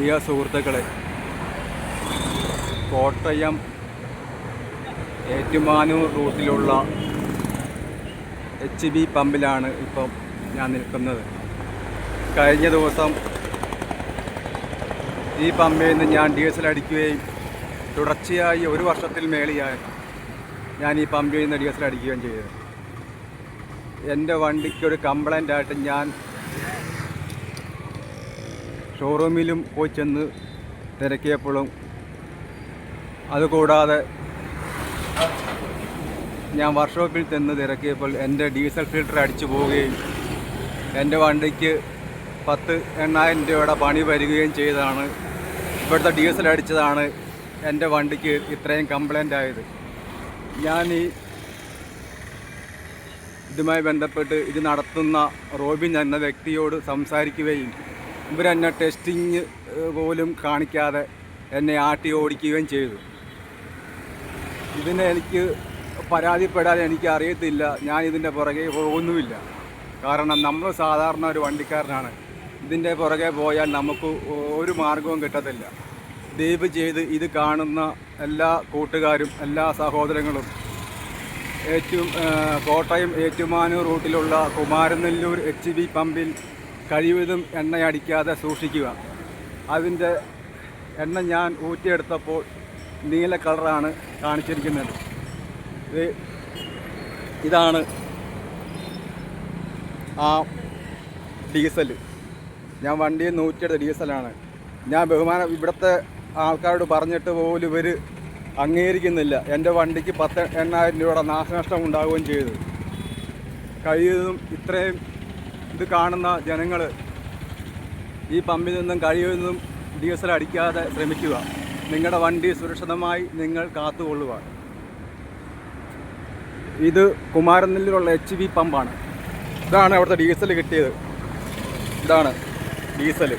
പ്രിയ സുഹൃത്തുക്കളെ, കോട്ടയം ഏറ്റുമാനൂർ റൂട്ടിലുള്ള HB പമ്പിലാണ് ഇപ്പം ഞാൻ നിൽക്കുന്നത്. കഴിഞ്ഞ ദിവസം ഈ പമ്പിൽ നിന്ന് ഞാൻ ഡീസൽ അടിക്കുകയും തുടർച്ചയായി 1 വർഷത്തിൽ മേളിയായി ഞാൻ ഈ പമ്പിൽ നിന്ന് ഡീസൽ അടിക്കുകയും ചെയ്തത്. എൻ്റെ വണ്ടിക്കൊരു കംപ്ലൈൻ്റ് ആയിട്ട് ഞാൻ ഷോറൂമിലും പോയി ചെന്ന് തിരക്കിയപ്പോഴും, അതുകൂടാതെ ഞാൻ വർക്ക്ഷോപ്പിൽ ചെന്ന് തിരക്കിയപ്പോൾ എൻ്റെ ഡീസൽ ഫിൽറ്റർ അടിച്ചു പോവുകയും എൻ്റെ വണ്ടിക്ക് 10,000 രൂപയുടെ പണി വരികയും ചെയ്തതാണ്. ഇവിടുത്തെ ഡീസൽ അടിച്ചതാണ് എൻ്റെ വണ്ടിക്ക് ഇത്രയും കംപ്ലൈൻ്റ് ആയത്. ഞാൻ ഇതുമായി ബന്ധപ്പെട്ട് ഇത് നടത്തുന്ന റോബിൻ എന്ന വ്യക്തിയോട് സംസാരിക്കുകയും ഇവരെന്നെ ടെസ്റ്റിങ് പോലും കാണിക്കാതെ എന്നെ ആട്ടി ഓടിക്കുകയും ചെയ്തു. ഇതിനെ എനിക്ക് പരാതിപ്പെടാൻ എനിക്ക് അറിയത്തില്ല. ഞാൻ ഇതിൻ്റെ പുറകെ പോകുന്നുമില്ല. കാരണം നമ്മൾ സാധാരണ ഒരു വണ്ടിക്കാരനാണ്. ഇതിൻ്റെ പുറകെ പോയാൽ നമുക്ക് ഒരു മാർഗവും കിട്ടത്തില്ല. ദയവ് ചെയ്ത് ഇത് കാണുന്ന എല്ലാ കൂട്ടുകാരും എല്ലാ സഹോദരങ്ങളും കോട്ടയം ഏറ്റുമാനൂർ റൂട്ടിലുള്ള കുമാരനെല്ലൂർ HB പമ്പിൽ കഴിവതും എണ്ണയടിക്കാതെ സൂക്ഷിക്കുക. അതിൻ്റെ എണ്ണ ഞാൻ ഊറ്റിയെടുത്തപ്പോൾ നീല കളറാണ് കാണിച്ചിരിക്കുന്നത്. ഇതാണ് ആ ഡീസൽ. ഞാൻ വണ്ടിയിൽ നിന്ന് ഊറ്റിയെടുത്ത ഡീസലാണ്. ഞാൻ ഇവിടുത്തെ ആൾക്കാരോട് പറഞ്ഞിട്ട് പോലും ഇവർ അംഗീകരിക്കുന്നില്ല. എൻ്റെ വണ്ടിക്ക് 10,000 രൂപയുടെ നാശനഷ്ടം ഉണ്ടാവുകയും ചെയ്തു. കഴിയുന്നതും ഇത്രയും ഇത് കാണുന്ന ജനങ്ങൾ ഈ പമ്പിൽ നിന്നും കഴിയുന്നതും ഡീസൽ അടിക്കാതെ ശ്രമിക്കുക. നിങ്ങളുടെ വണ്ടി സുരക്ഷിതമായി നിങ്ങൾ കാത്തുകൊള്ളുക. ഇത് കുമാരനെല്ലൂരുള്ള HB പമ്പാണ്. ഇതാണ് അവിടുത്തെ ഡീസൽ കിട്ടിയത്. ഇതാണ് ഡീസൽ.